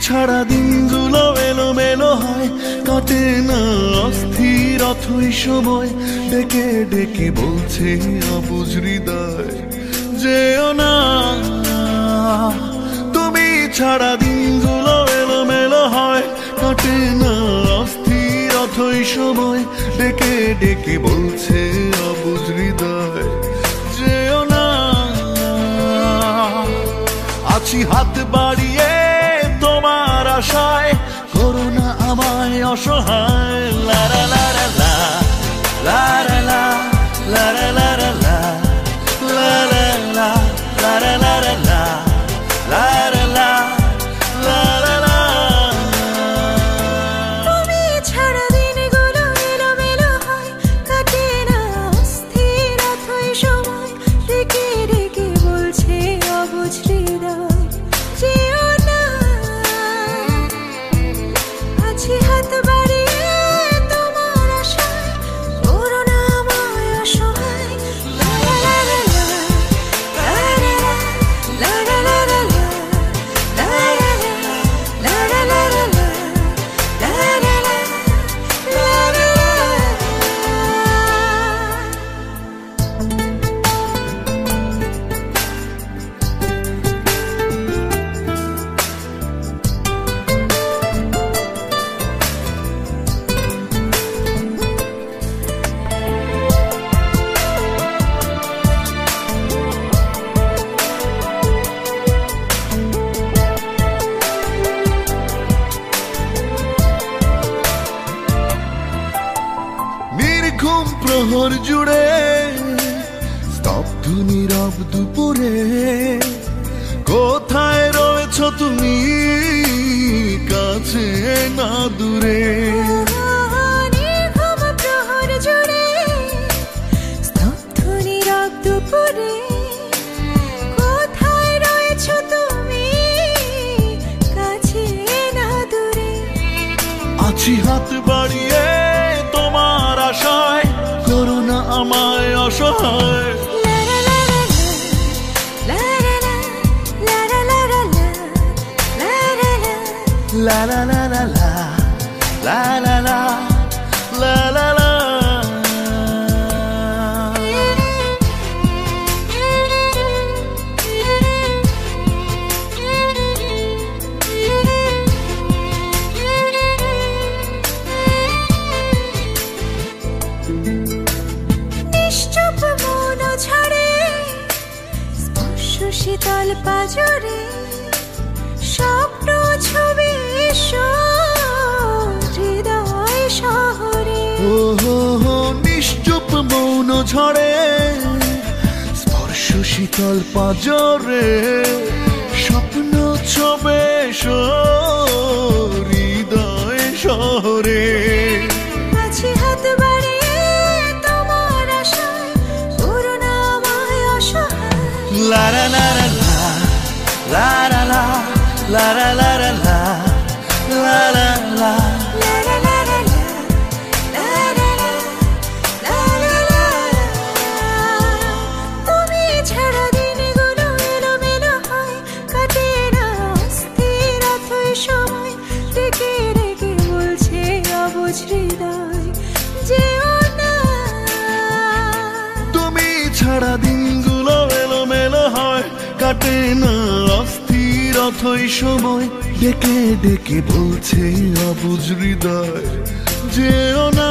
ছাড়া দিনগুলো এলোমেলো হয়, কাটে না অস্থির অথই সময়, ডেকে ডেকে বলছে অবুঝ হৃদয় যেও না। তুমি ছাড়া দিনগুলো এলোমেলো হয়, কাটে না অস্থির অথই সময়, ডেকে ডেকে বলছে অবুঝ হৃদয় যেও না। আছি হাত বাড়িয়ে তোমার আশায়, করো না আমায় অসহায়। লা লা লা লা লা লা লা লা লা লা লা লা লা লা লা লা লা লা প্রহর জুড়ে স্তব্ধ নীরব দুপুরে, কোথায় রয়েছ তুমি কাছে না দূরে। প্রহর জুড়ে স্তব্ধ নীরব দুপুরে, কোথায় রয়েছ তুমি কাছে না দূরে। আছি হাত বাড়িয়ে তোমার আশায়, করো না আমায় অসহায়। La la la la la la la la la la la। নিশ্চুপ মন ঝরে স্পর্শ শীতল পাজরে, স্বপ্ন ছবি হৃদয় শহরে। নিশ্চুপ মৌন ঝরে স্পর্শ শীতল পাজরে, স্বপ্ন ছবে হৃদয় শহরে। আছি হাত বাড়িয়ে তোমার আশায়, করো না আমায় অসহায়। লা লা লা লা লা লা লা la la la la la la la la তুমি ছাড়া দিনগুলো এলোমেলো হয়, কাটে না অস্থির অথই সময়, ডেকে ডেকে বলছে অবুঝ হৃদয় যেও না। তুমি ছাড়া দিনগুলো এলোমেলো হয়, কাটে না অস্থির অথই সময়, ডেকে ডেকে বলছে অবুঝ হৃদয় যেও না।